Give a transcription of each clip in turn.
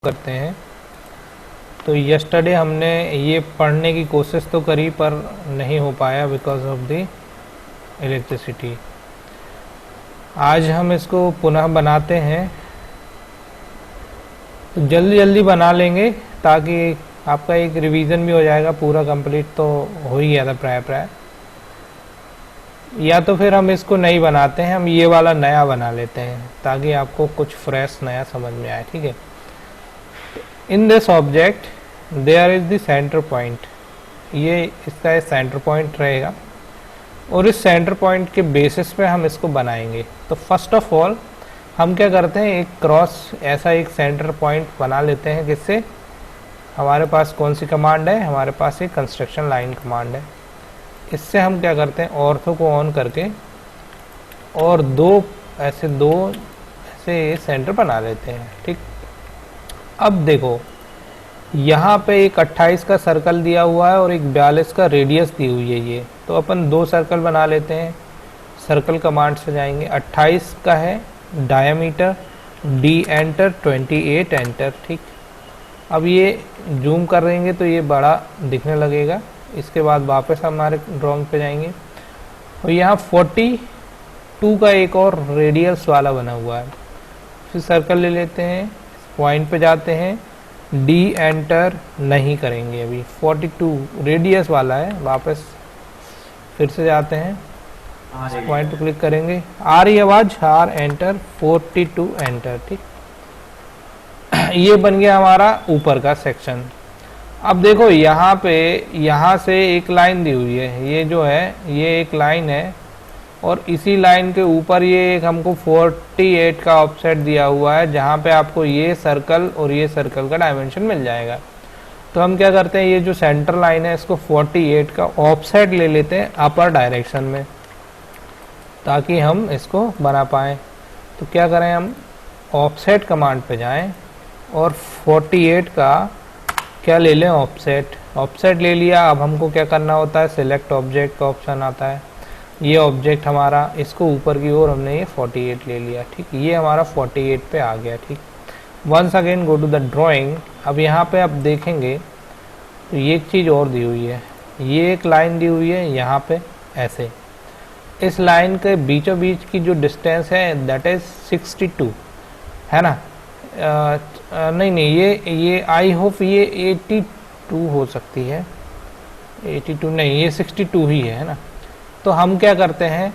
करते हैं। तो यस्टरडे हमने ये पढ़ने की कोशिश तो करी पर नहीं हो पाया बिकॉज ऑफ द इलेक्ट्रिसिटी। आज हम इसको पुनः बनाते हैं, तो जल्दी जल्दी बना लेंगे ताकि आपका एक रिवीजन भी हो जाएगा। पूरा कंप्लीट तो हो ही गया था प्राय। या तो फिर हम इसको नहीं बनाते हैं, हम ये वाला नया बना लेते हैं ताकि आपको कुछ फ्रेश नया समझ में आए। ठीक है। In this object there is the centre point, ये इसका सेंटर पॉइंट रहेगा और इस सेंटर पॉइंट के बेसिस पे हम इसको बनाएंगे। तो फर्स्ट ऑफ ऑल हम क्या करते हैं, एक क्रॉस ऐसा एक सेंटर पॉइंट बना लेते हैं। जिससे हमारे पास कौन सी कमांड है, हमारे पास एक कंस्ट्रक्शन लाइन कमांड है। इससे हम क्या करते हैं, ऑर्थो को ऑन करके और दो ऐसे सेंटर बना लेते हैं। ठीक। अब देखो यहाँ पे एक 28 का सर्कल दिया हुआ है और एक 42 का रेडियस दी हुई है ये। तो अपन दो सर्कल बना लेते हैं। सर्कल कमांड से जाएंगे, 28 का है डायमीटर, डी एंटर, 28 एंटर। ठीक। अब ये जूम कर देंगे तो ये बड़ा दिखने लगेगा। इसके बाद वापस हमारे ड्राइंग पे जाएंगे और यहाँ 42 का एक और रेडियस वाला बना हुआ है। फिर सर्कल ले लेते हैं, पॉइंट पे जाते हैं, डी एंटर नहीं करेंगे, अभी 42 रेडियस वाला है। वापस फिर से जाते हैं, पॉइंट पे क्लिक करेंगे, आ रही आवाज, आर एंटर, 42 एंटर। ठीक। ये बन गया हमारा ऊपर का सेक्शन। अब देखो यहाँ पे, यहाँ से एक लाइन दी हुई है, ये जो है ये एक लाइन है और इसी लाइन के ऊपर ये एक हमको 48 का ऑफसेट दिया हुआ है, जहाँ पे आपको ये सर्कल और ये सर्कल का डायमेंशन मिल जाएगा। तो हम क्या करते हैं, ये जो सेंटर लाइन है इसको 48 का ऑफसेट ले लेते हैं अपर डायरेक्शन में ताकि हम इसको बना पाएँ। तो क्या करें, हम ऑफसेट कमांड पे जाएं और 48 का क्या ले लें, ऑफसेट ले लिया। अब हमको क्या करना होता है, सिलेक्ट ऑब्जेक्ट का ऑप्शन आता है। ये ऑब्जेक्ट हमारा, इसको ऊपर की ओर हमने ये 48 ले लिया। ठीक। ये हमारा 48 पे आ गया। ठीक। Once again go to the drawing. अब यहाँ पे आप देखेंगे तो ये एक चीज़ और दी हुई है, ये एक लाइन दी हुई है यहाँ पे ऐसे। इस लाइन के बीचों बीच की जो डिस्टेंस है दैट इज 62 है ना। नहीं ये आई होप ये 82 हो सकती है, 82 नहीं, ये 62 ही है ना। तो हम क्या करते हैं,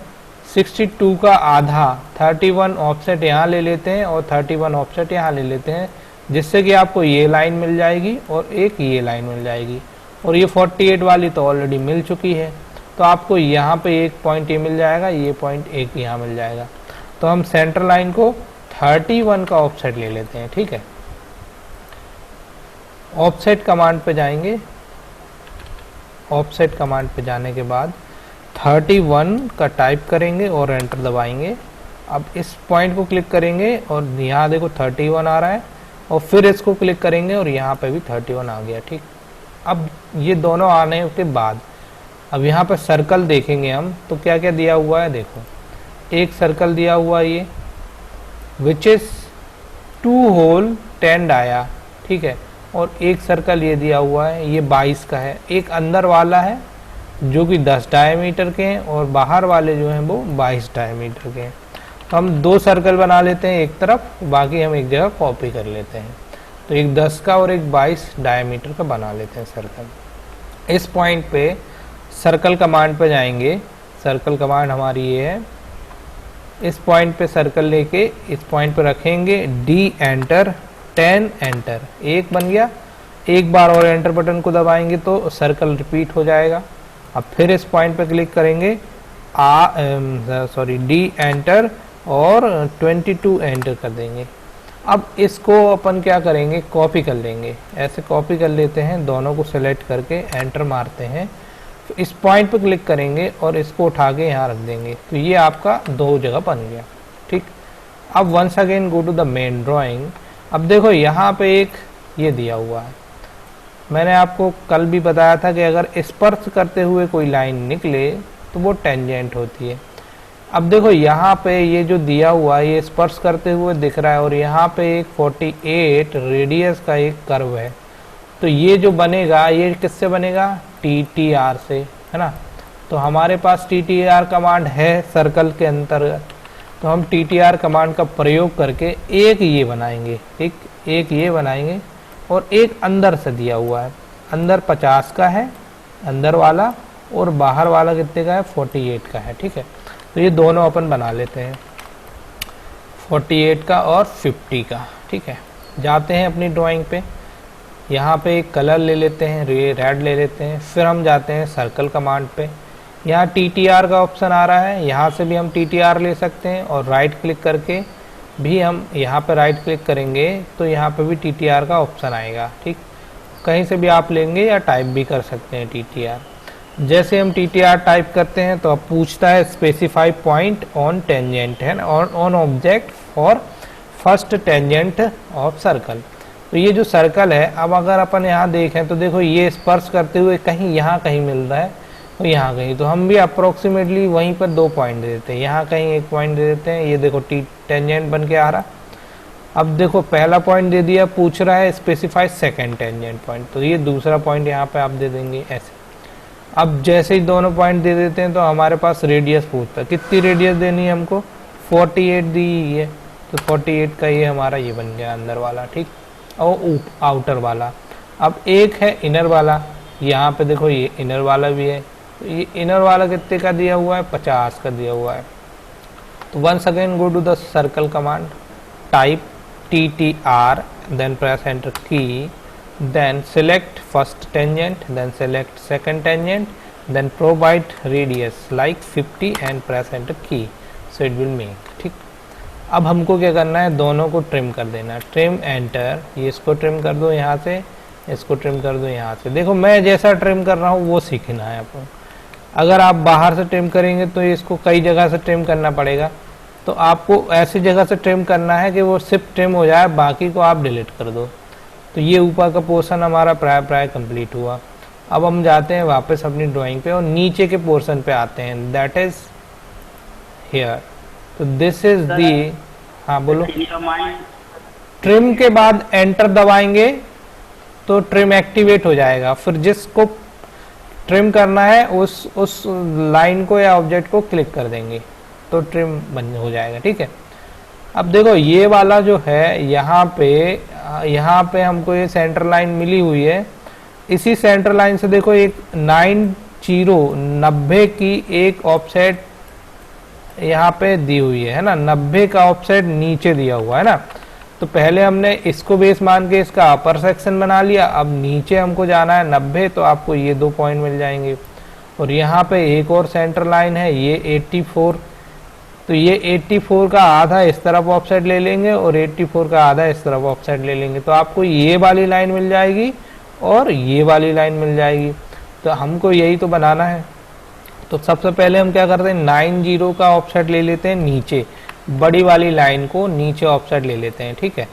62 का आधा 31 ऑफसेट यहाँ ले लेते हैं और 31 ऑफसेट यहाँ ले लेते हैं, जिससे कि आपको ये लाइन मिल जाएगी और एक ये लाइन मिल जाएगी। और ये 48 वाली तो ऑलरेडी मिल चुकी है, तो आपको यहाँ पे एक पॉइंट ये मिल जाएगा, ये पॉइंट एक यहाँ मिल जाएगा। तो हम सेंटर लाइन को 31 का ऑफसेट ले लेते हैं। ठीक है। ऑफसेट कमांड पे जाएंगे, ऑफसेट कमांड पे जाने के बाद 31 का टाइप करेंगे और एंटर दबाएंगे। अब इस पॉइंट को क्लिक करेंगे और यहाँ देखो 31 आ रहा है और फिर इसको क्लिक करेंगे और यहाँ पे भी 31 आ गया। ठीक। अब ये दोनों आने के बाद अब यहाँ पे सर्कल देखेंगे हम, तो क्या क्या दिया हुआ है, देखो एक सर्कल दिया हुआ है ये विच इज 2 होल 10 डाया। ठीक है। और एक सर्कल ये दिया हुआ है, ये 22 का है। एक अंदर वाला है जो कि 10 डायमीटर के हैं और बाहर वाले जो हैं वो 22 डायमीटर के हैं। तो हम दो सर्कल बना लेते हैं एक तरफ, बाकी हम एक जगह कॉपी कर लेते हैं। तो एक 10 का और एक 22 डायमीटर का बना लेते हैं सर्कल। इस पॉइंट पे सर्कल कमांड पे जाएंगे, सर्कल कमांड हमारी ये है। इस पॉइंट पे सर्कल लेके इस पॉइंट पे रखेंगे, डी एंटर, 10 एंटर, एक बन गया। एक बार और एंटर बटन को दबाएंगे तो सर्कल रिपीट हो जाएगा। अब फिर इस पॉइंट पे क्लिक करेंगे, डी एंटर और 22 एंटर कर देंगे। अब इसको अपन क्या करेंगे, कॉपी कर लेंगे। ऐसे कॉपी कर लेते हैं, दोनों को सिलेक्ट करके एंटर मारते हैं। तो इस पॉइंट पे क्लिक करेंगे और इसको उठा के यहाँ रख देंगे। तो ये आपका दो जगह बन गया। ठीक। अब once again go to the main drawing. अब देखो यहाँ पे एक ये दिया हुआ है, मैंने आपको कल भी बताया था कि अगर स्पर्श करते हुए कोई लाइन निकले तो वो टेंजेंट होती है। अब देखो यहाँ पे ये जो दिया हुआ है ये स्पर्श करते हुए दिख रहा है और यहाँ पे एक 48 रेडियस का एक कर्व है। तो ये जो बनेगा ये किससे बनेगा, TTR से, है ना। तो हमारे पास TTR कमांड है सर्कल के अंतर्गत, तो हम TTR कमांड का प्रयोग करके एक ये बनाएंगे, एक ये बनाएंगे और एक अंदर से दिया हुआ है, अंदर 50 का है अंदर वाला और बाहर वाला कितने का है, 48 का है। ठीक है, तो ये दोनों अपन बना लेते हैं, 48 का और 50 का। ठीक है, जाते हैं अपनी ड्राइंग पे, यहाँ पे एक कलर ले लेते हैं, रेड ले लेते हैं, फिर हम जाते हैं सर्कल कमांड पे। यहाँ TTR का ऑप्शन आ रहा है, यहाँ से भी हम TTR ले सकते हैं और राइट क्लिक करके भी हम यहाँ पे राइट क्लिक करेंगे तो यहाँ पे भी TTR का ऑप्शन आएगा। ठीक, कहीं से भी आप लेंगे या टाइप भी कर सकते हैं TTR। जैसे हम TTR टाइप करते हैं तो अब पूछता है स्पेसिफाई पॉइंट ऑन टेंजेंट, है ना, on object for first tangent of circle. तो ये जो सर्कल है, अब अगर अपन यहाँ देखें तो देखो ये स्पर्श करते हुए कहीं यहाँ कहीं मिल रहा है और यहाँ कहीं, तो हम भी अप्रोक्सीमेटली वहीं पर 2 पॉइंट दे देते हैं, यहाँ कहीं 1 पॉइंट दे देते हैं। ये देखो टेंजेंट बन के आ रहा। अब देखो पहला पॉइंट दे दिया, पूछ रहा है स्पेसिफाई सेकंड टेंजेंट पॉइंट, तो ये दूसरा पॉइंट यहाँ पे आप दे देंगे ऐसे। अब जैसे ही दोनों पॉइंट दे देते हैं तो हमारे पास रेडियस पूछता है, कितनी रेडियस देनी है हमको, 48 दी है, तो 48 का ये हमारा ये बन गया अंदर वाला। ठीक, और आउटर वाला। अब एक है इनर वाला, यहाँ पे देखो ये इनर वाला भी है, तो ये इनर वाला कितने का दिया हुआ है, 50 का दिया हुआ है। तो once again go to the circle command, type TTR, then press enter key, then select first tangent, then select second tangent, then provide radius like 50 and press enter key, so it will make। ठीक, अब हमको क्या करना है, दोनों को trim कर देना, ट्रिम एंटर, ये इसको ट्रिम कर दो यहाँ से, इसको ट्रिम कर दो यहाँ से। देखो मैं जैसा ट्रिम कर रहा हूँ वो सीखना है आपको। अगर आप बाहर से ट्रिम करेंगे तो इसको कई जगह से ट्रिम करना पड़ेगा, तो आपको ऐसी जगह से ट्रिम करना है कि वो सिर्फ ट्रिम हो जाए, बाकी को आप डिलीट कर दो। तो ये ऊपर का पोर्शन हमारा प्राय कंप्लीट हुआ। अब हम जाते हैं वापस अपनी ड्राइंग पे और नीचे के पोर्शन पे आते हैं, दैट इज हियर। तो दिस इज दी, हाँ बोलो। ट्रिम के बाद एंटर दबाएंगे तो ट्रिम एक्टिवेट हो जाएगा, फिर जिसको ट्रिम करना है उस लाइन को या ऑब्जेक्ट को क्लिक कर देंगे तो ट्रिम बन हो जाएगा। ठीक है, अब देखो ये वाला जो है यहाँ पे हमको ये सेंटर लाइन मिली हुई है, इसी सेंटर लाइन से देखो एक 90 की एक ऑफसेट यहाँ पे दी हुई है ना, 90 का ऑफसेट नीचे दिया हुआ है ना। तो पहले हमने इसको बेस मान के इसका अपर सेक्शन बना लिया, अब नीचे हमको जाना है 90, तो आपको ये 2 पॉइंट मिल जाएंगे। और यहाँ पे एक और सेंटर लाइन है ये 84, तो ये 84 का आधा इस तरफ ऑफसेट ले लेंगे और 84 का आधा इस तरफ ऑफसेट ले लेंगे, तो आपको ये वाली लाइन मिल जाएगी और ये वाली लाइन मिल जाएगी। तो हमको यही तो बनाना है। तो सबसे पहले हम क्या करते हैं, 90 का ऑफसेट ले लेते हैं नीचे, बड़ी वाली लाइन को नीचे ऑफसेट ले लेते हैं। ठीक है,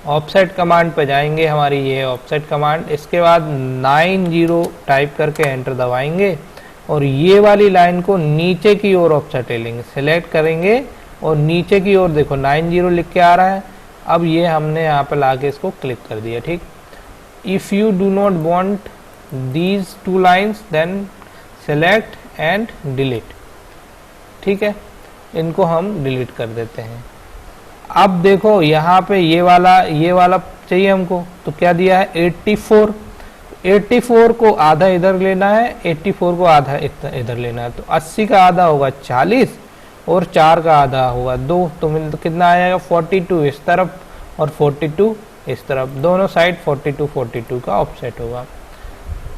ऑफसेट कमांड पे जाएंगे, हमारी ये ऑफसेट कमांड, इसके बाद 90 टाइप करके एंटर दबाएंगे और ये वाली लाइन को नीचे की ओर ऑफसेट ले लेंगे, सिलेक्ट करेंगे और नीचे की ओर देखो 90 लिख के आ रहा है। अब ये हमने यहाँ पे लाके इसको क्लिक कर दिया। ठीक, if you do not want these 2 lines then select and delete. ठीक है, इनको हम डिलीट कर देते हैं। अब देखो यहाँ पे ये वाला चाहिए हमको, तो क्या दिया है 84 को आधा इधर लेना है, 84 को आधा इधर लेना है, तो 80 का आधा होगा 40 और 4 का आधा होगा 2, तो कितना आएगा 42 इस तरफ और 42 इस तरफ, दोनों साइड 42 का ऑफसेट होगा।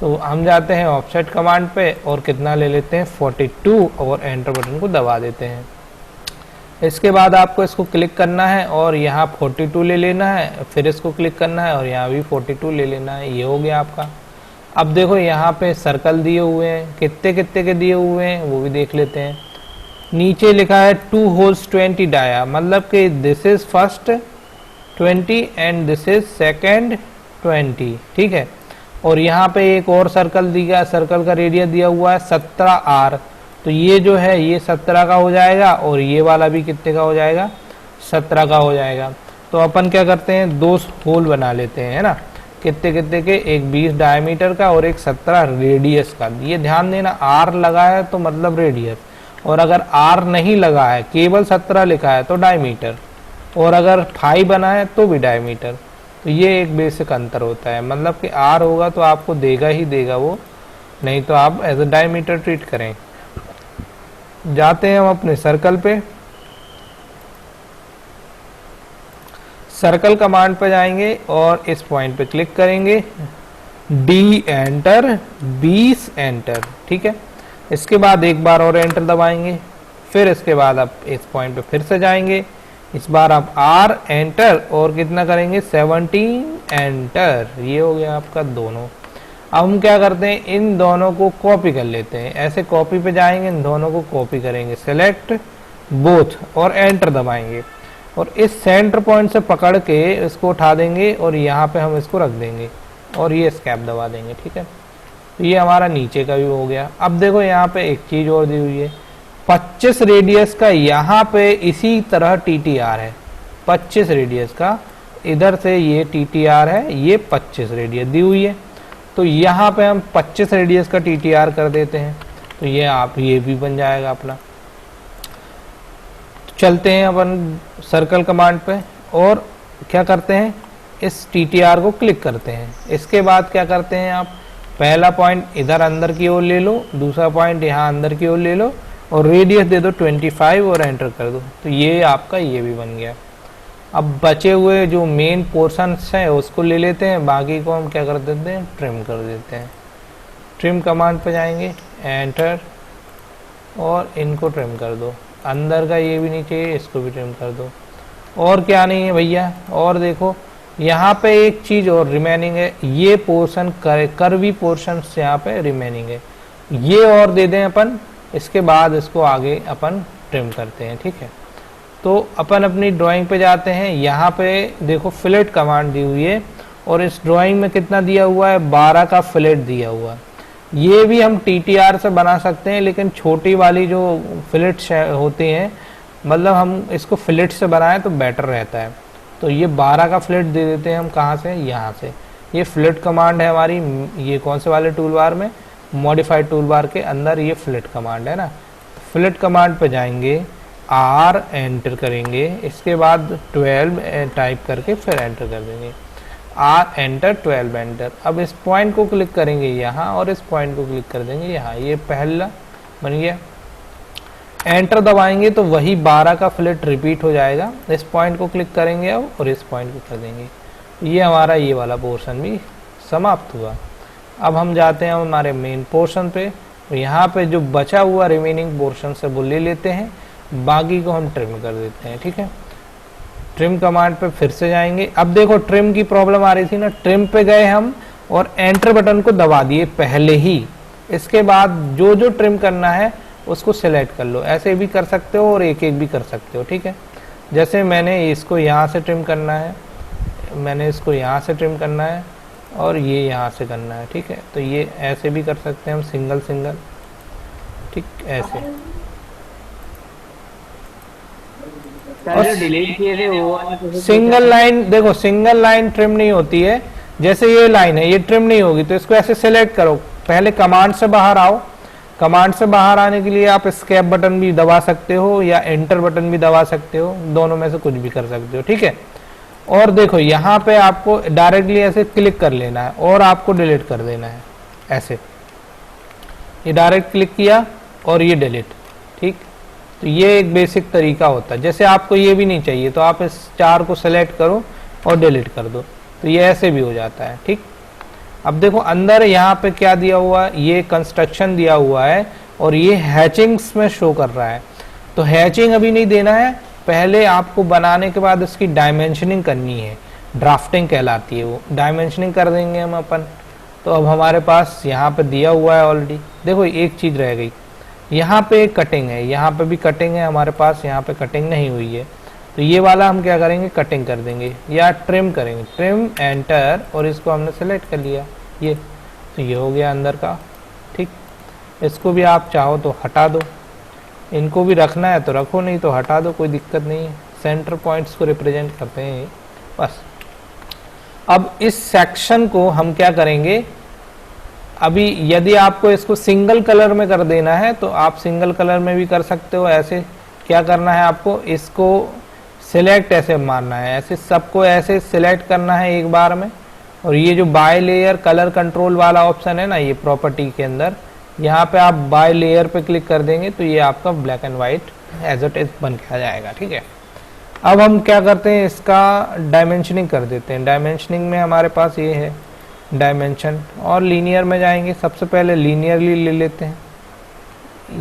तो हम जाते हैं ऑफसेट कमांड पे और कितना ले लेते हैं 42 और एंटर बटन को दबा देते हैं। इसके बाद आपको इसको क्लिक करना है और यहाँ 42 ले लेना है, फिर इसको क्लिक करना है और यहाँ भी 42 ले लेना है, ये हो गया आपका। अब देखो यहाँ पे सर्कल दिए हुए हैं, कितने के दिए हुए हैं वो भी देख लेते हैं। नीचे लिखा है 2 होल्स 20 डाया, मतलब कि this is first 20 and this is second 20। ठीक है, और यहाँ पे एक और सर्कल दिया, सर्कल का रेडियस दिया हुआ है 17R, तो ये जो है ये 17 का हो जाएगा और ये वाला भी कितने का हो जाएगा, 17 का हो जाएगा। तो अपन क्या करते हैं, दो होल बना लेते हैं, है ना, कितने कितने के, एक 20 डायमीटर का और एक 17 रेडियस का। ये ध्यान देना, आर लगा है तो मतलब रेडियस, और अगर आर नहीं लगा है केवल 17 लिखा है तो डायमीटर, और अगर 5 बना है तो भी डायमीटर। तो ये एक बेसिक अंतर होता है, मतलब कि आर होगा तो आपको देगा ही देगा वो, नहीं तो आप एज अ डायमीटर ट्रीट करें। जाते हैं हम अपने सर्कल पे, सर्कल कमांड पे जाएंगे और इस पॉइंट पे क्लिक करेंगे, डी एंटर, 20 एंटर, ठीक है। इसके बाद एक बार और एंटर दबाएंगे, फिर इसके बाद आप इस पॉइंट पे फिर से जाएंगे, इस बार आप आर एंटर और कितना करेंगे, 17 एंटर। ये हो गया आपका दोनों। अब हम क्या करते हैं, इन दोनों को कॉपी कर लेते हैं, ऐसे कॉपी पे जाएंगे, इन दोनों को कॉपी करेंगे, सेलेक्ट बोथ और एंटर दबाएंगे, और इस सेंटर पॉइंट से पकड़ के इसको उठा देंगे और यहाँ पे हम इसको रख देंगे और ये एस्केप दबा देंगे, ठीक है। तो ये हमारा नीचे का भी हो गया। अब देखो यहाँ पे एक चीज और दी हुई है, 25 रेडियस का यहाँ पे इसी तरह TTR है, 25 रेडियस का, इधर से ये TTR है, ये 25 रेडियस दी हुई है। तो यहाँ पे हम 25 रेडियस का TTR कर देते हैं, तो ये आप ये भी बन जाएगा अपना। चलते हैं अपन सर्कल कमांड पे और क्या करते हैं, इस TTR को क्लिक करते हैं। इसके बाद क्या करते हैं, आप पहला पॉइंट इधर अंदर की ओर ले लो, दूसरा पॉइंट यहाँ अंदर की ओर ले लो और रेडियस दे दो 25 और एंटर कर दो। तो ये आपका ये भी बन गया। अब बचे हुए जो मेन पोर्शंस हैं उसको ले लेते हैं, बाकी को हम क्या कर देते हैं, ट्रिम कर देते हैं। ट्रिम कमांड पे जाएंगे, एंटर, और इनको ट्रिम कर दो, अंदर का ये भी नहीं चाहिए, इसको भी ट्रिम कर दो। और क्या नहीं है भैया, और देखो यहाँ पे एक चीज और रिमेनिंग है, ये पोर्शन कर्वी पोर्शन यहाँ पे रिमेनिंग है, ये और दे दें अपन। इसके बाद इसको आगे अपन ट्रिम करते हैं, ठीक है। तो अपन अपनी ड्राइंग पे जाते हैं, यहाँ पे देखो फिलेट कमांड दी हुई है और इस ड्राइंग में कितना दिया हुआ है, 12 का फिलेट दिया हुआ है। ये भी हम TTR से बना सकते हैं, लेकिन छोटी वाली जो फिलेट्स होती हैं, मतलब हम इसको फिलेट से बनाएं तो बेटर रहता है। तो ये 12 का फिलेट दे देते हैं हम, कहाँ से, यहाँ से। ये फिलेट कमांड है हमारी, ये कौन से वाले टूल बार में, मॉडिफाइड टूल बार के अंदर ये फिलेट कमांड है ना। फिलेट कमांड पे जाएंगे, R एंटर करेंगे, इसके बाद 12 टाइप करके फिर एंटर कर देंगे, R एंटर, 12 एंटर। अब इस पॉइंट को क्लिक करेंगे यहाँ और इस पॉइंट को क्लिक कर देंगे यहाँ, ये पहला बन गया। एंटर दबाएंगे तो वही 12 का फिलेट रिपीट हो जाएगा। इस पॉइंट को क्लिक करेंगे अब और इस पॉइंट को कर देंगे, ये हमारा ये वाला पोर्शन भी समाप्त हुआ। अब हम जाते हैं हमारे मेन पोर्शन पे, तो यहाँ पे जो बचा हुआ रिमेनिंग पोर्शन से वो ले लेते हैं, बाकी को हम ट्रिम कर देते हैं, ठीक है। ट्रिम कमांड पे फिर से जाएंगे। अब देखो ट्रिम की प्रॉब्लम आ रही थी ना, ट्रिम पे गए हम और एंटर बटन को दबा दिए पहले ही। इसके बाद जो जो ट्रिम करना है उसको सिलेक्ट कर लो, ऐसे भी कर सकते हो और एक एक भी कर सकते हो, ठीक है। जैसे मैंने इसको यहाँ से ट्रिम करना है, मैंने इसको यहाँ से ट्रिम करना है और ये यहाँ से करना है, ठीक है। तो ये ऐसे भी कर सकते हैं हम, सिंगल सिंगल, ठीक, ऐसे। और डिलीट किए थे वो सिंगल लाइन, देखो सिंगल लाइन ट्रिम नहीं होती है, जैसे ये लाइन है ये ट्रिम नहीं होगी, तो इसको ऐसे सिलेक्ट करो। पहले कमांड से बाहर आओ, कमांड से बाहर आने के लिए आप एस्केप बटन भी दबा सकते हो या एंटर बटन भी दबा सकते हो, दोनों में से कुछ भी कर सकते हो, ठीक है। और देखो यहाँ पे आपको डायरेक्टली ऐसे क्लिक कर लेना है और आपको डिलीट कर देना है, ऐसे। ये डायरेक्ट क्लिक किया और ये डिलीट, ठीक। तो ये एक बेसिक तरीका होता है। जैसे आपको ये भी नहीं चाहिए तो आप इस 4 को सेलेक्ट करो और डिलीट कर दो, तो ये ऐसे भी हो जाता है, ठीक। अब देखो अंदर यहाँ पे क्या दिया हुआ है, ये कंस्ट्रक्शन दिया हुआ है और ये हैचिंग्स में शो कर रहा है। तो हैचिंग अभी नहीं देना है, पहले आपको बनाने के बाद इसकी डायमेंशनिंग करनी है, ड्राफ्टिंग कहलाती है वो, डायमेंशनिंग कर देंगे हम अपन। तो अब हमारे पास यहाँ पे दिया हुआ है ऑलरेडी। देखो एक चीज़ रह गई, यहाँ पे कटिंग है, यहाँ पे भी कटिंग है हमारे पास, यहाँ पे कटिंग नहीं हुई है, तो ये वाला हम क्या करेंगे, कटिंग कर देंगे या ट्रिम करेंगे। ट्रिम एंटर और इसको हमने सेलेक्ट कर लिया, ये तो ये हो गया अंदर का, ठीक। इसको भी आप चाहो तो हटा दो, इनको भी रखना है तो रखो, नहीं तो हटा दो, कोई दिक्कत नहीं है। सेंटर पॉइंट्स को रिप्रेजेंट करते हैं ये, बस। अब इस सेक्शन को हम क्या करेंगे, अभी यदि आपको इसको सिंगल कलर में कर देना है तो आप सिंगल कलर में भी कर सकते हो। ऐसे क्या करना है, आपको इसको सिलेक्ट ऐसे मारना है, ऐसे सबको ऐसे सिलेक्ट करना है एक बार में। और ये जो बाय लेयर कलर कंट्रोल वाला ऑप्शन है ना, ये प्रॉपर्टी के अंदर, यहाँ पे आप बाय लेयर पे क्लिक कर देंगे तो ये आपका black and white as it is बन के आ जाएगा। ठीक है, अब हम क्या करते हैं, इसका डायमेंशनिंग कर देते हैं। डायमेंशनिंग में हमारे पास ये है डायमेंशन, और लीनियर में जाएंगे। सबसे पहले लीनियरली ले लेते हैं,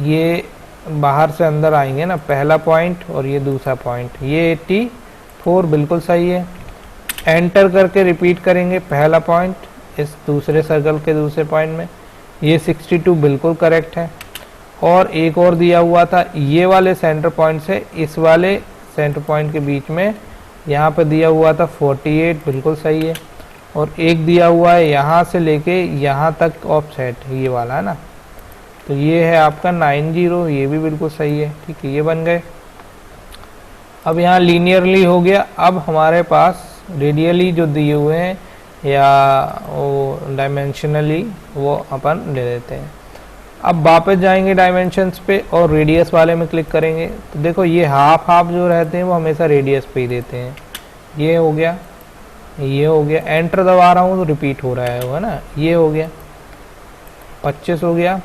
ये बाहर से अंदर आएंगे ना, पहला पॉइंट और ये दूसरा पॉइंट, ये 84 बिल्कुल सही है। एंटर करके रिपीट करेंगे पहला पॉइंट इस दूसरे सर्कल के दूसरे पॉइंट में, ये 62 बिल्कुल करेक्ट है। और एक और दिया हुआ था, ये वाले सेंटर पॉइंट से इस वाले सेंटर पॉइंट के बीच में, यहाँ पे दिया हुआ था 48 बिल्कुल सही है। और एक दिया हुआ है यहाँ से लेके यहाँ तक ऑफसेट, ये वाला है ना, तो ये है आपका 90, ये भी बिल्कुल सही है। ठीक है, ये बन गए। अब यहाँ लीनियरली हो गया। अब हमारे पास रेडियली जो दिए हुए हैं या वो डायमेंशनली, वो अपन ले लेते हैं। अब वापस जाएंगे डायमेंशंस पे और रेडियस वाले में क्लिक करेंगे तो देखो ये हाफ हाफ जो रहते हैं वो हमेशा रेडियस पे ही देते हैं। ये हो गया, ये हो गया। एंटर दबा रहा हूँ तो रिपीट हो रहा है वो, है ना। ये हो गया 25 हो गया।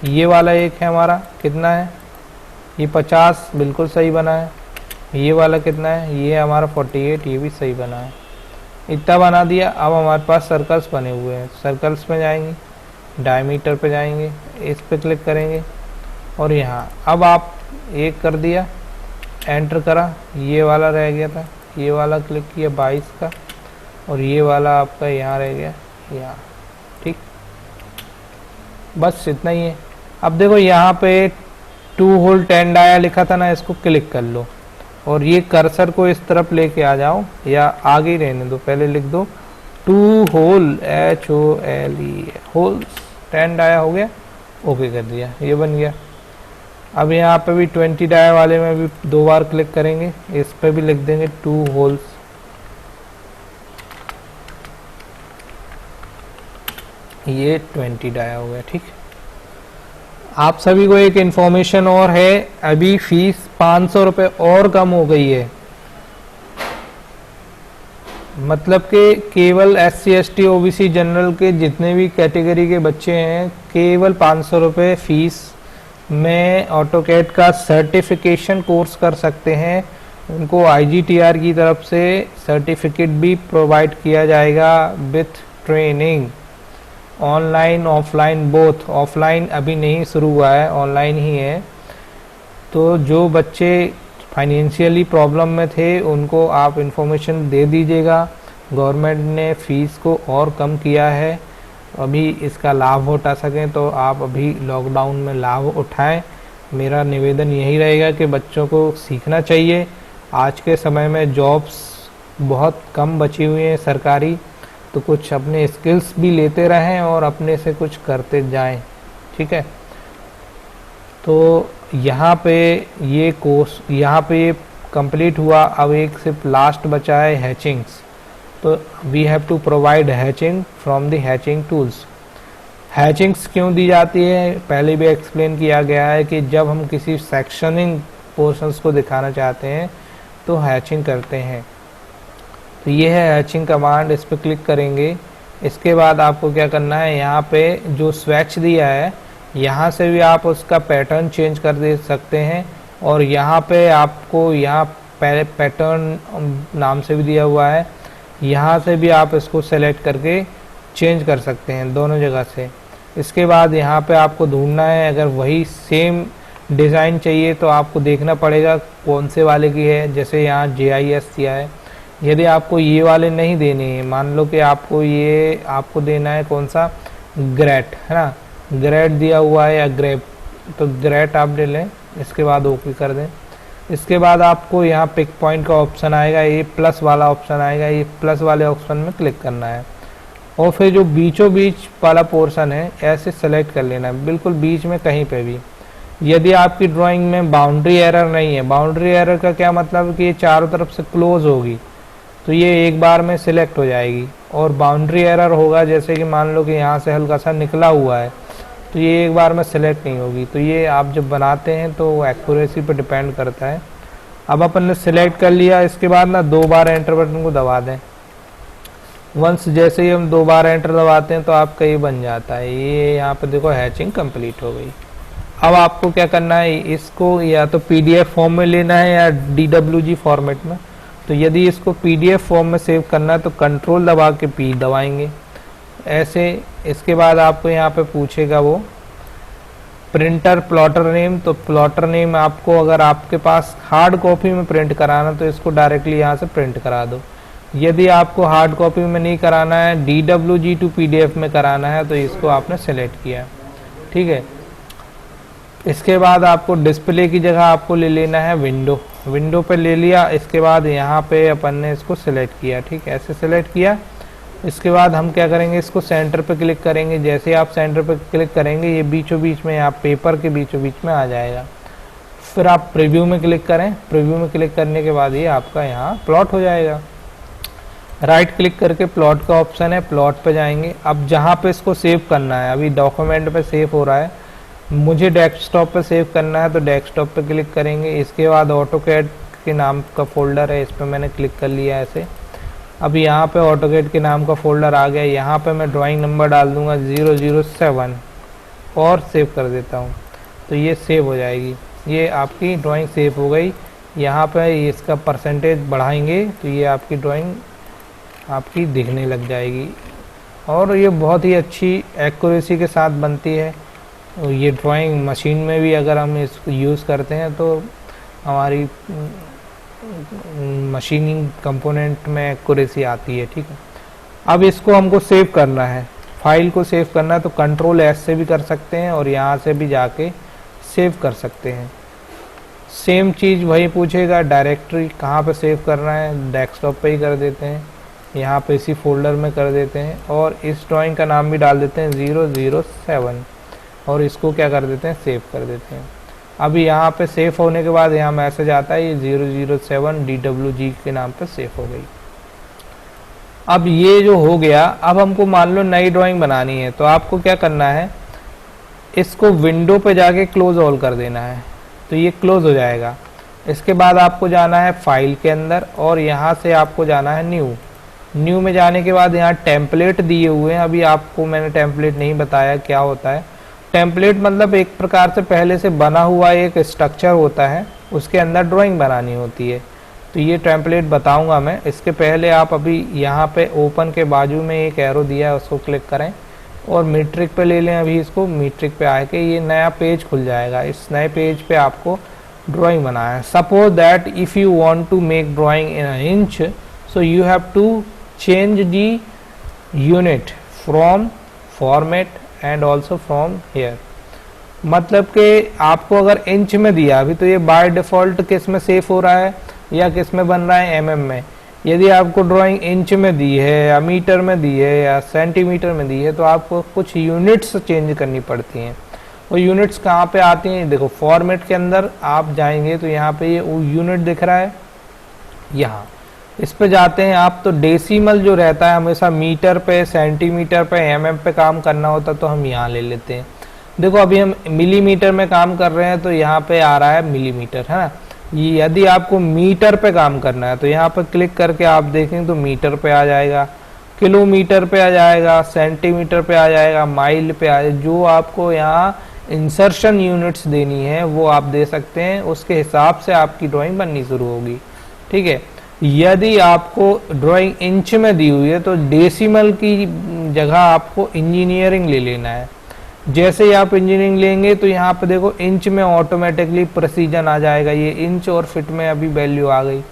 ये वाला एक है हमारा, कितना है, ये 50 बिल्कुल सही बना है। ये वाला कितना है, ये हमारा 48, ये भी सही बना है। इतना बना दिया। अब हमारे पास सर्कल्स बने हुए हैं, सर्कल्स में जाएंगे, डायमीटर पे जाएंगे, इस पे क्लिक करेंगे और यहाँ अब आप एक कर दिया, एंटर करा, ये वाला रह गया था, ये वाला क्लिक किया 22 का, और ये वाला आपका यहाँ रह गया यहाँ। ठीक, बस इतना ही है। अब देखो यहाँ पे 2 होल 10 डाया लिखा था ना, इसको क्लिक कर लो और ये कर्सर को इस तरफ लेके आ जाओ, या आगे ही रहने दो, पहले लिख दो 2 होल HOLE होल्स 10 डाया हो गया, ओके कर दिया, ये बन गया। अब यहाँ पे भी 20 डाया वाले में भी 2 बार क्लिक करेंगे, इस पे भी लिख देंगे 2 होल्स, ये 20 डाया हो गया। ठीक, आप सभी को एक इन्फॉर्मेशन और है, अभी फीस 500 रुपये और कम हो गई है। मतलब कि केवल SC ST OBC जनरल के जितने भी कैटेगरी के बच्चे हैं, केवल 500 रुपये फीस में ऑटोकैड का सर्टिफिकेशन कोर्स कर सकते हैं। उनको IGTR की तरफ से सर्टिफिकेट भी प्रोवाइड किया जाएगा with training, online offline both. Offline अभी नहीं शुरू हुआ है, ऑनलाइन ही है। तो जो बच्चे फाइनेंशियली प्रॉब्लम में थे उनको आप इन्फॉर्मेशन दे दीजिएगा। गवर्नमेंट ने फ़ीस को और कम किया है, अभी इसका लाभ उठा सकें तो आप अभी लॉकडाउन में लाभ उठाएं। मेरा निवेदन यही रहेगा कि बच्चों को सीखना चाहिए। आज के समय में जॉब्स बहुत कम बची हुई हैं सरकारी, तो कुछ अपने स्किल्स भी लेते रहें और अपने से कुछ करते जाएं। ठीक है, तो यहाँ पे ये कोर्स यहाँ पे ये कंप्लीट हुआ। अब एक सिर्फ लास्ट बचा है हैचिंग्स, तो we have to provide hatching from the hatching tools. Hatchings क्यों दी जाती है, पहले भी एक्सप्लेन किया गया है कि जब हम किसी सेक्शनिंग पोर्शंस को दिखाना चाहते हैं तो हैचिंग करते हैं। तो ये है हैचिंग कमांड, इस पर क्लिक करेंगे। इसके बाद आपको क्या करना है, यहाँ पे जो स्वेच दिया है यहाँ से भी आप उसका पैटर्न चेंज कर दे सकते हैं, और यहाँ पे आपको यहाँ पैटर्न नाम से भी दिया हुआ है, यहाँ से भी आप इसको सेलेक्ट करके चेंज कर सकते हैं दोनों जगह से। इसके बाद यहाँ पे आपको ढूंढना है, अगर वही सेम डिज़ाइन चाहिए तो आपको देखना पड़ेगा कौन से वाले की है। जैसे यहाँ JIS दिया है, यदि आपको ये वाले नहीं देने हैं, मान लो कि आपको देना है कौन सा, ग्रेट, है ना, ग्रेट दिया हुआ है या ग्रेप, तो ग्रेट आप ले लें। इसके बाद ओके कर दें। इसके बाद आपको यहाँ पिक पॉइंट का ऑप्शन आएगा, ये प्लस वाला ऑप्शन आएगा, ये प्लस वाले ऑप्शन में क्लिक करना है और फिर जो बीचों बीच वाला पोर्शन है ऐसे सेलेक्ट कर लेना है, बिल्कुल बीच में कहीं पे भी। यदि आपकी ड्राइंग में बाउंड्री एरर नहीं है, बाउंड्री एरर का क्या मतलब कि ये चारों तरफ से क्लोज होगी तो ये एक बार में सिलेक्ट हो जाएगी। और बाउंड्री एरर होगा जैसे कि मान लो कि यहाँ से हल्का सा निकला हुआ है तो ये एक बार में सिलेक्ट नहीं होगी। तो ये आप जब बनाते हैं तो एक्यूरेसी पर डिपेंड करता है। अब अपन ने सिलेक्ट कर लिया, इसके बाद ना 2 बार एंटर बटन को दबा दें। वंस जैसे ही हम 2 बार एंटर दबाते हैं तो आपका ये बन जाता है। ये यहाँ पे देखो हैचिंग कंप्लीट हो गई। अब आपको क्या करना है, इसको या तो पीडीएफ फॉर्म में लेना है या डीडब्ल्यूजी फॉर्मेट में। तो यदि इसको पीडीएफ फॉर्म में सेव करना है तो कंट्रोल दबा के पी दबाएंगे ऐसे। इसके बाद आपको यहाँ पे पूछेगा वो प्रिंटर प्लॉटर नेम। तो प्लॉटर नेम आपको अगर आपके पास हार्ड कॉपी में प्रिंट कराना तो इसको डायरेक्टली यहाँ से प्रिंट करा दो। यदि आपको हार्ड कॉपी में नहीं कराना है, डीडब्ल्यूजी टू पीडीएफ में कराना है, तो इसको आपने सेलेक्ट किया, ठीक है। इसके बाद आपको डिस्प्ले की जगह आपको ले लेना है विंडो। विंडो पे ले लिया, इसके बाद यहाँ पे अपन ने इसको सिलेक्ट किया, ठीक है, ऐसे सिलेक्ट किया। इसके बाद हम क्या करेंगे, इसको सेंटर पे क्लिक करेंगे। जैसे आप सेंटर पे क्लिक करेंगे ये बीचों बीच में, आप पेपर के बीचों बीच में आ जाएगा। फिर आप प्रीव्यू में क्लिक करें। प्रीव्यू में क्लिक करने के बाद ये आपका यहाँ प्लॉट हो जाएगा। राइट क्लिक करके प्लॉट का ऑप्शन है, प्लॉट पे जाएंगे। अब जहाँ पे इसको सेव करना है, अभी डॉक्यूमेंट पे सेव हो रहा है, मुझे डेस्कटॉप पे सेव करना है तो डेस्कटॉप पे क्लिक करेंगे। इसके बाद ऑटोकैड के नाम का फोल्डर है, इस पर मैंने क्लिक कर लिया ऐसे। अब यहाँ पे ऑटोकैड के नाम का फोल्डर आ गया। यहाँ पे मैं ड्राइंग नंबर डाल दूंगा 007 और सेव कर देता हूँ तो ये सेव हो जाएगी। ये आपकी ड्राइंग सेव हो गई। यहाँ पे इसका परसेंटेज बढ़ाएंगे तो ये आपकी ड्राइंग आपकी दिखने लग जाएगी और ये बहुत ही अच्छी एक्यूरेसी के साथ बनती है। ये ड्राइंग मशीन में भी अगर हम इसको यूज़ करते हैं तो हमारी मशीनिंग कंपोनेंट में एक्यूरेसी आती है, ठीक है। अब इसको हमको सेव करना है, फाइल को सेव करना है तो कंट्रोल एस से भी कर सकते हैं और यहाँ से भी जाके सेव कर सकते हैं। सेम चीज़ वही पूछेगा, डायरेक्टरी कहाँ पे सेव करना है, डेस्कटॉप पे ही कर देते हैं, यहाँ पे इसी फोल्डर में कर देते हैं और इस ड्राइंग का नाम भी डाल देते हैं 007 और इसको क्या कर देते हैं, सेव कर देते हैं। अभी यहाँ पे सेव होने के बाद यहाँ मैसेज आता है ये 007 DWG के नाम पे सेव हो गई। अब ये जो हो गया, अब हमको मान लो नई ड्राइंग बनानी है तो आपको क्या करना है, इसको विंडो पे जाके क्लोज ऑल कर देना है तो ये क्लोज हो जाएगा। इसके बाद आपको जाना है फाइल के अंदर और यहाँ से आपको जाना है न्यू में जाने के बाद यहाँ टेम्पलेट दिए हुए हैं। अभी आपको मैंने टेम्पलेट नहीं बताया क्या होता है। टेम्पलेट मतलब एक प्रकार से पहले से बना हुआ एक स्ट्रक्चर होता है, उसके अंदर ड्राइंग बनानी होती है। तो ये टेम्पलेट बताऊंगा मैं। इसके पहले आप अभी यहाँ पे ओपन के बाजू में एक एरो दिया है उसको क्लिक करें और मीट्रिक पे ले लें। अभी इसको मीट्रिक पे आके ये नया पेज खुल जाएगा। इस नए पेज पे आपको ड्राइंग बनाना है। Suppose that if you want to make drawing in inch so you have to change the unit from format and also from here। मतलब कि आपको अगर इंच में दिया अभी तो ये बाय डिफ़ॉल्ट किस में सेव हो रहा है या किस में बन रहा है, mm में। यदि आपको ड्राइंग इंच में दी है या मीटर में दी है या सेंटीमीटर में दी है तो आपको कुछ यूनिट्स चेंज करनी पड़ती हैं। वो यूनिट्स कहाँ पे आती हैं, देखो फॉर्मेट के अंदर आप जाएंगे तो यहाँ पे ये यूनिट दिख रहा है, यहाँ इस पे जाते हैं आप तो डेसिमल जो रहता है हमेशा मीटर पे, सेंटीमीटर पे, mm पे काम करना होता तो हम यहाँ ले लेते हैं। देखो अभी हम मिलीमीटर में काम कर रहे हैं तो यहाँ पे आ रहा है मिलीमीटर, है ना। यदि आपको मीटर पे काम करना है तो यहाँ पे क्लिक करके आप देखें तो मीटर पे आ जाएगा, किलोमीटर पे आ जाएगा, सेंटीमीटर पे आ जाएगा, माइल पे आ जाएगा। जो आपको यहाँ इंसर्शन यूनिट्स देनी है वो आप दे सकते हैं, उसके हिसाब से आपकी ड्राइंग बननी शुरू होगी, ठीक है। यदि आपको ड्राइंग इंच में दी हुई है तो डेसिमल की जगह आपको इंजीनियरिंग ले लेना है। जैसे ही आप इंजीनियरिंग लेंगे तो यहाँ पे देखो इंच में ऑटोमेटिकली प्रेसीजन आ जाएगा। ये इंच और फिट में अभी वैल्यू आ गई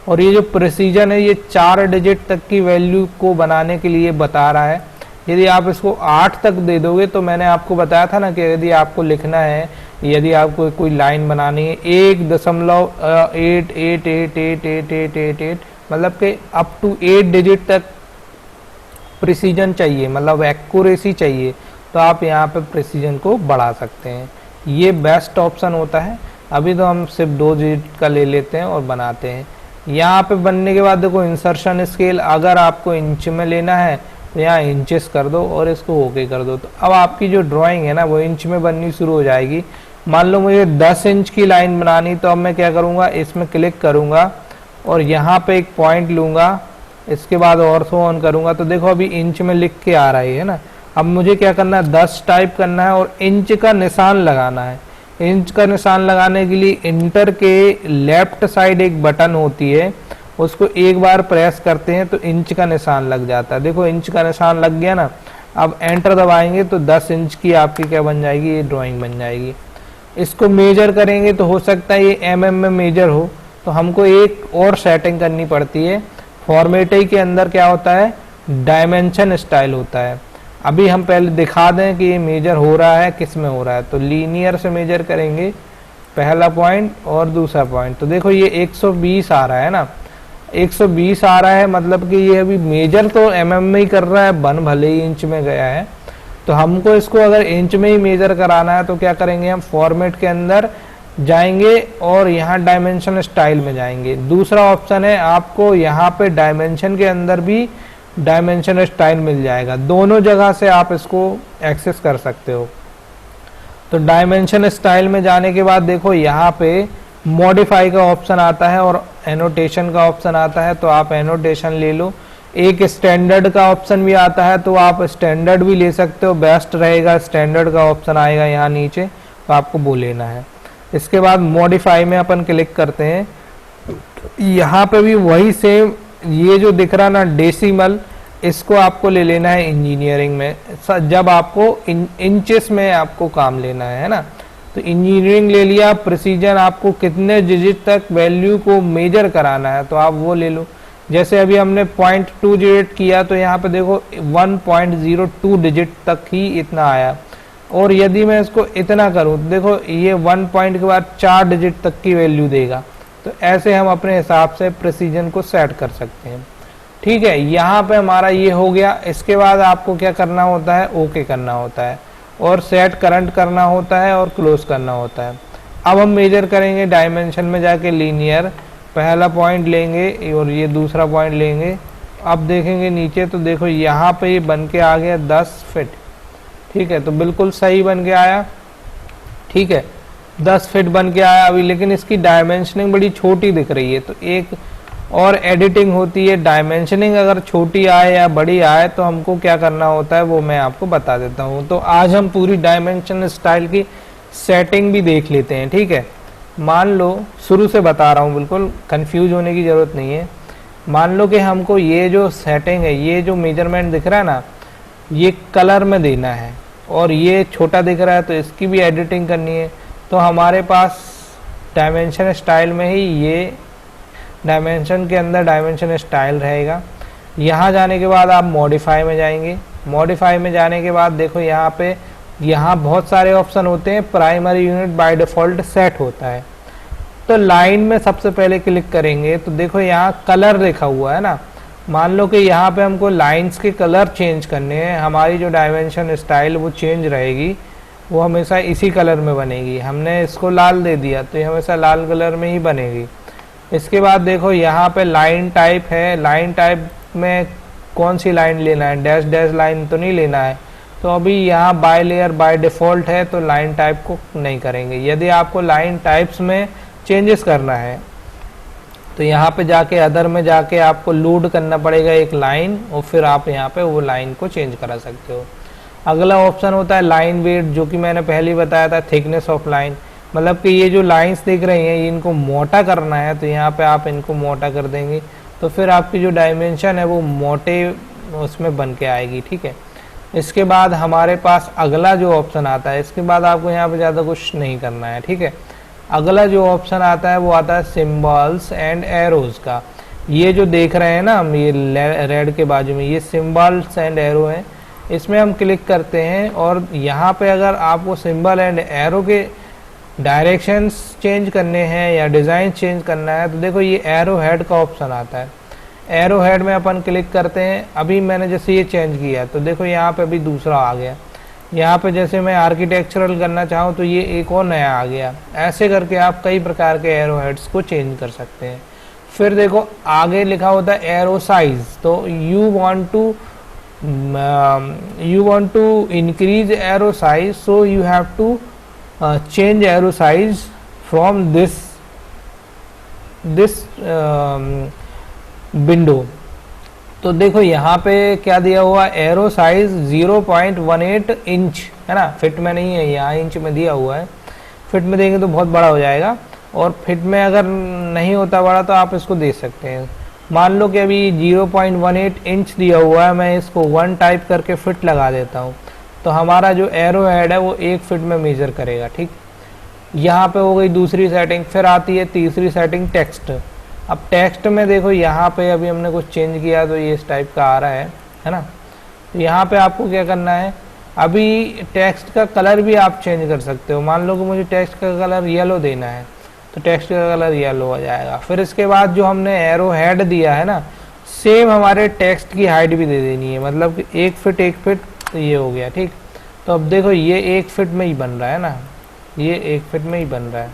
और ये जो प्रेसीजन है ये 4 डिजिट तक की वैल्यू को बनाने के लिए बता रहा है। यदि आप इसको 8 तक दे दोगे तो मैंने आपको बताया था ना कि यदि आपको लिखना है, यदि आपको कोई लाइन बनानी है 1.88888888 मतलब कि अप टू 8 डिजिट तक प्रिसीजन चाहिए, मतलब एक्यूरेसी चाहिए, तो आप यहाँ पे प्रिसीजन को बढ़ा सकते हैं। ये बेस्ट ऑप्शन होता है। अभी तो हम सिर्फ 2 डिजिट का ले लेते हैं और बनाते हैं। यहाँ पे बनने के बाद देखो इंसर्शन स्केल, अगर आपको इंच में लेना है तो यहाँ इंचेस कर दो और इसको ओके कर दो। तो अब आपकी जो ड्राइंग है ना वो इंच में बननी शुरू हो जाएगी। मान लो मुझे 10 इंच की लाइन बनानी, तो अब मैं क्या करूँगा, इसमें क्लिक करूँगा और यहाँ पे एक पॉइंट लूँगा, इसके बाद ऑर्थो ऑन करूँगा तो देखो अभी इंच में लिख के आ रहा है ना। अब मुझे क्या करना है, 10 टाइप करना है और इंच का निशान लगाना है। इंच का निशान लगाने के लिए इंटर के लेफ्ट साइड एक बटन होती है, उसको एक बार प्रेस करते हैं तो इंच का निशान लग जाता है। देखो इंच का निशान लग गया ना। अब एंटर दबाएंगे तो 10 इंच की आपकी क्या बन जाएगी, ये ड्राइंग बन जाएगी। इसको मेजर करेंगे तो हो सकता है ये एमएम में मेजर हो, तो हमको एक और सेटिंग करनी पड़ती है। फॉर्मेटिंग के अंदर क्या होता है, डायमेंशन स्टाइल होता है। अभी हम पहले दिखा दें कि ये मेजर हो रहा है, किस में हो रहा है। तो लीनियर से मेजर करेंगे पहला पॉइंट और दूसरा पॉइंट, तो देखो ये 120 आ रहा है ना। 120 आ रहा है, मतलब कि ये अभी मेजर तो एमएम में ही कर रहा है, बन भले ही इंच में गया है। तो हमको इसको अगर इंच में ही मेजर कराना है तो क्या करेंगे, हम फॉर्मेट के अंदर जाएंगे और यहाँ डायमेंशन स्टाइल में जाएंगे। दूसरा ऑप्शन है, आपको यहाँ पे डायमेंशन के अंदर भी डायमेंशन स्टाइल मिल जाएगा। दोनों जगह से आप इसको एक्सेस कर सकते हो। तो डायमेंशन स्टाइल में जाने के बाद देखो यहाँ पे मॉडिफाई का ऑप्शन आता है और एनोटेशन का ऑप्शन आता है, तो आप एनोटेशन ले लो। एक स्टैंडर्ड का ऑप्शन भी आता है, तो आप स्टैंडर्ड भी ले सकते हो, बेस्ट रहेगा। स्टैंडर्ड का ऑप्शन आएगा यहाँ नीचे, तो आपको वो लेना है। इसके बाद मॉडिफाई में अपन क्लिक करते हैं, यहाँ पे भी वही सेम, ये जो दिख रहा ना डेसिमल, इसको आपको ले लेना है इंजीनियरिंग में, जब आपको इंचेस में आपको काम लेना है ना। तो इंजीनियरिंग ले लिया, प्रिसीजन आपको कितने डिजिट तक वैल्यू को मेजर कराना है तो आप वो ले लो। जैसे अभी हमने 0.2 डिजिट किया तो यहाँ पे देखो 1.02 डिजिट तक ही इतना आया। और यदि मैं इसको इतना करूँ तो देखो ये 1 पॉइंट के बाद 4 डिजिट तक की वैल्यू देगा। तो ऐसे हम अपने हिसाब से प्रिसीजन को सेट कर सकते हैं। ठीक है, यहाँ पे हमारा ये हो गया। इसके बाद आपको क्या करना होता है, ओके करना होता है और सेट करंट करना होता है और क्लोज करना होता है। अब हम मेजर करेंगे डायमेंशन में जाके लीनियर, पहला पॉइंट लेंगे और ये दूसरा पॉइंट लेंगे। अब देखेंगे नीचे तो देखो यहाँ पे ये बन के आ गया 10 फीट। ठीक है, तो बिल्कुल सही बन के आया। ठीक है, 10 फीट बन के आया अभी, लेकिन इसकी डायमेंशनिंग बड़ी छोटी दिख रही है। तो एक और एडिटिंग होती है, डायमेंशनिंग अगर छोटी आए या बड़ी आए तो हमको क्या करना होता है वो मैं आपको बता देता हूँ। तो आज हम पूरी डायमेंशन स्टाइल की सेटिंग भी देख लेते हैं। ठीक है, मान लो शुरू से बता रहा हूँ, बिल्कुल कंफ्यूज होने की ज़रूरत नहीं है। मान लो कि हमको ये जो सेटिंग है, ये जो मेजरमेंट दिख रहा है ना, ये कलर में देना है और ये छोटा दिख रहा है तो इसकी भी एडिटिंग करनी है। तो हमारे पास डायमेंशन स्टाइल में ही ये डायमेंशन के अंदर डायमेंशन स्टाइल रहेगा। यहाँ जाने के बाद आप मॉडिफाई में जाएंगे। मॉडिफाई में जाने के बाद देखो यहाँ बहुत सारे ऑप्शन होते हैं। Primary unit by default set होता है, तो लाइन में सबसे पहले क्लिक करेंगे तो देखो यहाँ कलर लिखा हुआ है ना। मान लो कि यहाँ पे हमको लाइंस के कलर चेंज करने हैं, हमारी जो डायमेंशन स्टाइल वो चेंज रहेगी, वो हमेशा इसी कलर में बनेगी। हमने इसको लाल दे दिया तो ये हमेशा लाल कलर में ही बनेगी। इसके बाद देखो यहाँ पे लाइन टाइप है, लाइन टाइप में कौन सी लाइन लेना है, डैश डैश लाइन तो नहीं लेना है। तो अभी यहाँ बाय लेयर बाय डिफ़ॉल्ट है तो लाइन टाइप को नहीं करेंगे। यदि आपको लाइन टाइप्स में चेंजेस करना है तो यहाँ पे जाके अदर में जाके आपको लोड करना पड़ेगा एक लाइन और फिर आप यहाँ पे वो लाइन को चेंज करा सकते हो। अगला ऑप्शन होता है लाइन वेट, जो कि मैंने पहले ही बताया था, थिकनेस ऑफ लाइन, मतलब कि ये जो लाइंस दिख रही हैं इनको मोटा करना है तो यहाँ पे आप इनको मोटा कर देंगे तो फिर आपकी जो डायमेंशन है वो मोटे उसमें बन के आएगी। ठीक है, इसके बाद हमारे पास अगला जो ऑप्शन आता है, इसके बाद आपको यहाँ पे ज़्यादा कुछ नहीं करना है। ठीक है, अगला जो ऑप्शन आता है वो आता है सिम्बल्स एंड एरोज का। ये जो देख रहे हैं ना हम, ये रेड के बाजू में ये सिम्बल्स एंड एरो है, इसमें हम क्लिक करते हैं और यहाँ पे अगर आपको सिंबल एंड एरो के डायरेक्शंस चेंज करने हैं या डिज़ाइन चेंज करना है तो देखो ये एरो हेड का ऑप्शन आता है। एरो हेड में अपन क्लिक करते हैं। अभी मैंने जैसे ये चेंज किया तो देखो यहाँ पे अभी दूसरा आ गया। यहाँ पे जैसे मैं आर्किटेक्चरल करना चाहूँ तो ये एक और नया आ गया। ऐसे करके आप कई प्रकार के एरो हेड्स को चेंज कर सकते हैं। फिर देखो आगे लिखा होता है एरो साइज, तो you want to increase arrow size, so you have to change arrow size from this window. तो देखो यहाँ पे क्या दिया हुआ, एरो साइज 0.18 इंच है ना, फिट में नहीं है, यहाँ इंच में दिया हुआ है। फिट में देंगे तो बहुत बड़ा हो जाएगा, और फिट में अगर नहीं होता बड़ा तो आप इसको दे सकते हैं। मान लो कि अभी 0.18 इंच दिया हुआ है, मैं इसको 1 टाइप करके फिट लगा देता हूँ, तो हमारा जो एरो हेड है वो 1 फिट में मेजर करेगा। ठीक, यहाँ पे हो गई दूसरी सेटिंग। फिर आती है तीसरी सेटिंग, टेक्स्ट। अब टेक्स्ट में देखो यहाँ पे अभी हमने कुछ चेंज किया तो ये इस टाइप का आ रहा है ना। तो यहाँ पे आपको क्या करना है, अभी टेक्स्ट का कलर भी आप चेंज कर सकते हो। मान लो कि मुझे टेक्स्ट का कलर येलो देना है, तो टेक्स्ट का कलर येलो हो जाएगा। फिर इसके बाद जो हमने एरो हेड दिया है ना, सेम हमारे टेक्स्ट की हाइट भी दे देनी है, मतलब कि 1 फिट 1 फिट, तो ये हो गया। ठीक, तो अब देखो ये 1 फिट में ही बन रहा है ना, ये 1 फिट में ही बन रहा है।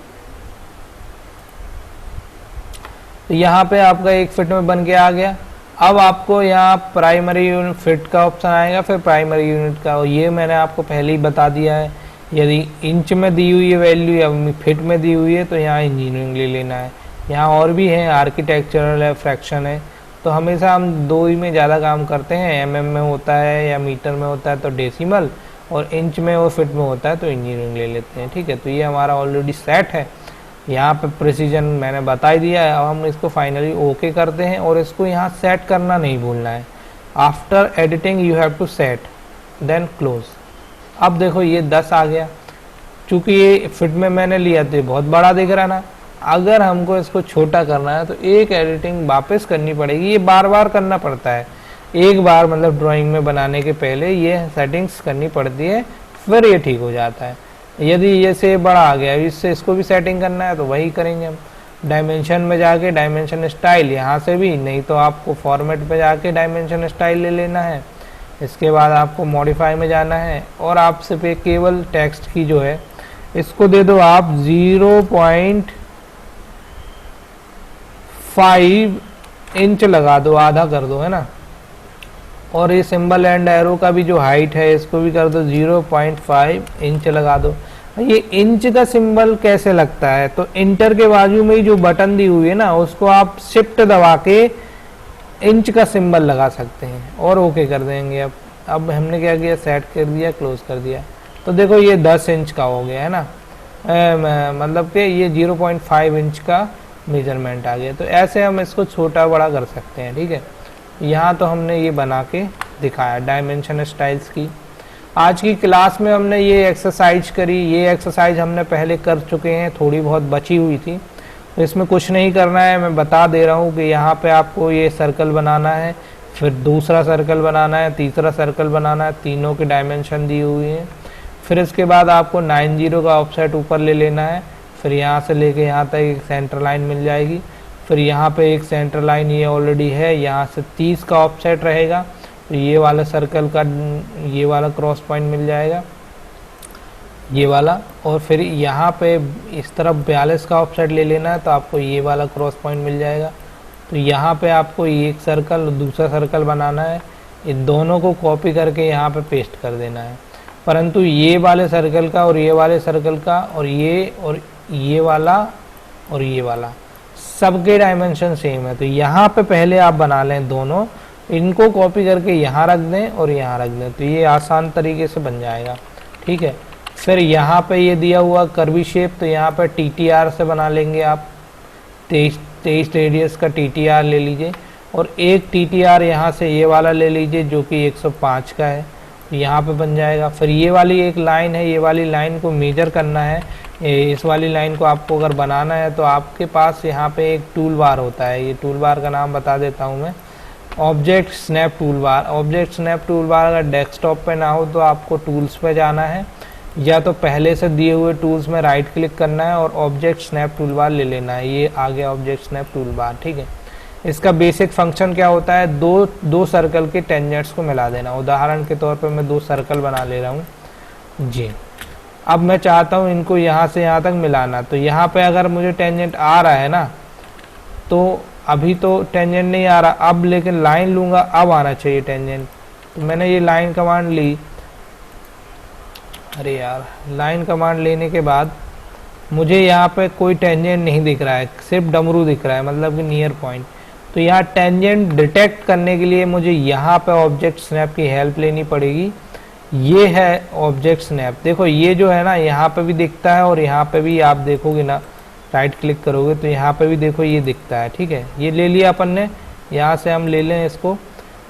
तो यहाँ पे आपका 1 फिट में बन के आ गया। अब आपको यहाँ प्राइमरी यूनिट फिट का ऑप्शन आएगा, फिर प्राइमरी यूनिट का, और ये मैंने आपको पहले ही बता दिया है। यदि इंच में दी हुई है वैल्यू या फिट में दी हुई है तो यहाँ इंजीनियरिंग ले लेना है। यहाँ और भी है, आर्किटेक्चरल है, फ्रैक्शन है, तो हमेशा हम 2 ही में ज़्यादा काम करते हैं। mm में होता है या मीटर में होता है तो डेसिमल, और इंच में और फिट में होता है तो इंजीनियरिंग ले लेते हैं। ठीक है, तो ये हमारा ऑलरेडी सेट है। यहाँ पे प्रिसीजन मैंने बता ही दिया है। अब हम इसको फाइनली ओके करते हैं, और इसको यहाँ सेट करना नहीं भूलना है। After editing you have to set then close. अब देखो ये 10 आ गया, चूँकि ये फिट में मैंने लिया तो ये बहुत बड़ा दिख रहा ना। अगर हमको इसको छोटा करना है तो एक एडिटिंग वापस करनी पड़ेगी, ये बार बार करना पड़ता है। एक बार मतलब ड्राइंग में बनाने के पहले ये सेटिंग्स करनी पड़ती है, फिर ये ठीक हो जाता है। यदि ये से बड़ा आ गया, इससे इसको भी सेटिंग करना है तो वही करेंगे हम। डायमेंशन में जाके डायमेंशन स्टाइल यहाँ से भी, नहीं तो आपको फॉर्मेट पे जाके डायमेंशन स्टाइल ले लेना है। इसके बाद आपको मॉडिफाई में जाना है, और आप सिर्फ एक केवल टेक्स्ट की जो है इसको दे दो आप 0.5 इंच लगा दो, आधा कर दो, है ना। और ये सिंबल एंड एरो का भी जो हाइट है इसको भी कर दो 0.5 इंच लगा दो। ये इंच का सिंबल कैसे लगता है, तो इंटर के बाजू में ही जो बटन दी हुई है ना, उसको आप शिफ्ट दबा के इंच का सिंबल लगा सकते हैं, और ओके कर देंगे। अब हमने क्या किया, सेट कर दिया, क्लोज कर दिया, तो देखो ये 10 इंच का हो गया है ना। मतलब कि ये 0.5 इंच का मेजरमेंट आ गया। तो ऐसे हम इसको छोटा बड़ा कर सकते हैं। ठीक है, यहाँ तो हमने ये बना के दिखाया डायमेंशन स्टाइल्स की। आज की क्लास में हमने ये एक्सरसाइज करी। ये एक्सरसाइज हमने पहले कर चुके हैं, थोड़ी बहुत बची हुई थी, तो इसमें कुछ नहीं करना है। मैं बता दे रहा हूँ कि यहाँ पे आपको ये सर्कल बनाना है, फिर दूसरा सर्कल बनाना है, तीसरा सर्कल बनाना है, तीनों के डायमेंशन दी हुई हैं। फिर इसके बाद आपको 90 का ऑफसेट ऊपर ले लेना है, फिर यहाँ से लेके यहाँ तक एक सेंटर लाइन मिल जाएगी। फिर यहाँ पे एक सेंटर लाइन ये ऑलरेडी है, यहाँ से 30 का ऑफसेट रहेगा, तो ये वाला सर्कल का ये वाला क्रॉस पॉइंट मिल जाएगा, ये वाला। और फिर यहाँ पे इस तरफ 42 का ऑफसेट ले लेना है, तो आपको ये वाला क्रॉस पॉइंट मिल जाएगा। तो यहाँ पे आपको एक सर्कल और दूसरा सर्कल बनाना है, इन दोनों को कॉपी करके यहाँ पे पेस्ट कर देना है। परंतु ये वाले सर्कल का और ये वाले सर्कल का और ये वाला और ये वाला सबके डायमेंशन सेम है, तो यहाँ पे पहले आप बना लें दोनों, इनको कॉपी करके यहाँ रख दें और यहाँ रख दें, तो ये आसान तरीके से बन जाएगा। ठीक है, फिर यहाँ पे ये दिया हुआ कर्वी शेप, तो यहाँ पे TTR से बना लेंगे आप। 23 रेडियस का TTR ले लीजिए, और एक TTR यहाँ से ये वाला ले लीजिए जो कि 105 का है, तो यहाँ पे बन जाएगा। फिर ये वाली एक लाइन है, ये वाली लाइन को मेजर करना है। इस वाली लाइन को आपको अगर बनाना है तो आपके पास यहाँ पे एक टूल बार होता है, ये टूल बार का नाम बता देता हूँ मैं, object snap tool bar. Object snap tool bar अगर डेस्कटॉप पे ना हो तो आपको टूल्स पे जाना है, या तो पहले से दिए हुए टूल्स में राइट क्लिक करना है और ऑब्जेक्ट स्नैप टूल बार ले लेना है। ये आ गया ऑब्जेक्ट स्नैप टूल बार। ठीक है, इसका बेसिक फंक्शन क्या होता है, दो सर्कल के टेंजेंट्स को मिला देना। उदाहरण के तौर पे मैं 2 सर्कल बना ले रहा हूँ, जी। अब मैं चाहता हूँ इनको यहाँ से यहाँ तक मिलाना, तो यहाँ पे अगर मुझे टेंजेंट आ रहा है ना, तो अभी तो टेंजेंट नहीं आ रहा, अब लेकिन लाइन लूँगा अब आना चाहिए टेंजेंट। तो मैंने ये लाइन कमांड ली, अरे यार, लाइन कमांड लेने के बाद मुझे यहाँ पे कोई टेंजेंट नहीं दिख रहा है, सिर्फ डमरू दिख रहा है, मतलब कि नियर पॉइंट। तो यहाँ टेंजेंट डिटेक्ट करने के लिए मुझे यहाँ पे ऑब्जेक्ट स्नैप की हेल्प लेनी पड़ेगी। ये है ऑब्जेक्ट स्नैप, देखो ये जो है ना, यहाँ पे भी दिखता है और यहाँ पे भी आप देखोगे ना, राइट क्लिक करोगे तो यहाँ पे भी देखो ये दिखता है। ठीक है, ये ले लिया अपन ने, यहाँ से हम ले लें इसको।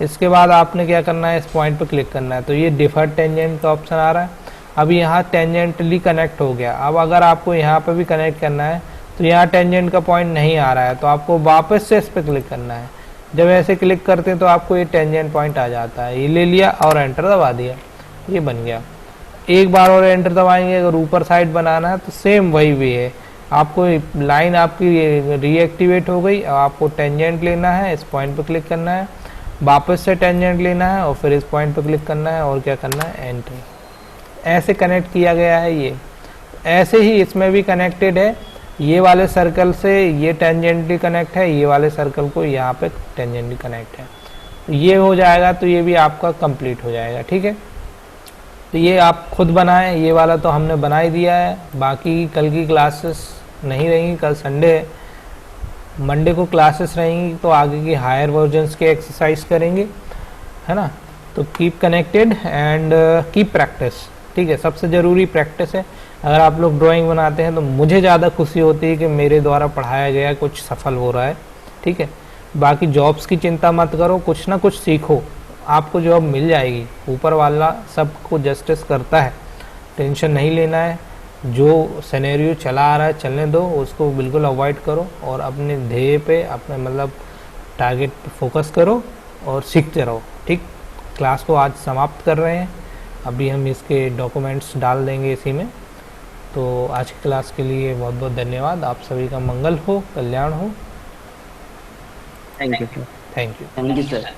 इसके बाद आपने क्या करना है, इस पॉइंट पे क्लिक करना है, तो ये डिफर टेंजेंट का ऑप्शन आ रहा है। अब यहाँ टेंजेंटली कनेक्ट हो गया। अब अगर आपको यहाँ पे भी कनेक्ट करना है तो यहाँ टेंजेंट का पॉइंट नहीं आ रहा है, तो आपको वापस से इस पर क्लिक करना है। जब ऐसे क्लिक करते हैं तो आपको ये टेंजेंट पॉइंट आ जाता है। ये ले लिया और एंटर दबा दिया, ये बन गया। एक बार और एंटर दबाएंगे, अगर ऊपर साइड बनाना है तो सेम वही वे है। आपको लाइन आपकी रीएक्टिवेट हो गई। अब आपको टेंजेंट लेना है, इस पॉइंट पर क्लिक करना है, वापस से टेंजेंट लेना है और फिर इस पॉइंट पर क्लिक करना है और क्या करना है, एंटर। ऐसे कनेक्ट किया गया है ये। ऐसे ही इसमें भी कनेक्टेड है, ये वाले सर्कल से ये टेंजेंटली कनेक्ट है, ये वाले सर्कल को यहाँ पे टेंजेंटली कनेक्ट है। तो ये हो जाएगा तो ये भी आपका कंप्लीट हो जाएगा। ठीक है, तो ये आप खुद बनाएं, ये वाला तो हमने बना ही दिया है। बाकी कल की क्लासेस नहीं रहेंगी, कल संडे है, मंडे को क्लासेस रहेंगी, तो आगे की हायर वर्जन्स के एक्सरसाइज करेंगे, है ना। तो keep connected and keep practice. ठीक है, सबसे ज़रूरी प्रैक्टिस है। अगर आप लोग ड्राइंग बनाते हैं तो मुझे ज़्यादा खुशी होती है कि मेरे द्वारा पढ़ाया गया कुछ सफल हो रहा है। ठीक है, बाकी जॉब्स की चिंता मत करो, कुछ ना कुछ सीखो, आपको जॉब मिल जाएगी। ऊपर वाला सबको जस्टिस करता है, टेंशन नहीं लेना है। जो सिनेरियो चला आ रहा है चलने दो, उसको बिल्कुल अवॉइड करो और अपने ध्येय पे, अपने मतलब टारगेट पे फोकस करो और सीखते रहो। ठीक, क्लास को आज समाप्त कर रहे हैं, अभी हम इसके डॉक्यूमेंट्स डाल देंगे इसी में। तो आज की क्लास के लिए बहुत बहुत धन्यवाद। आप सभी का मंगल हो, कल्याण हो। Thank you sir. Thank you. Thank you sir.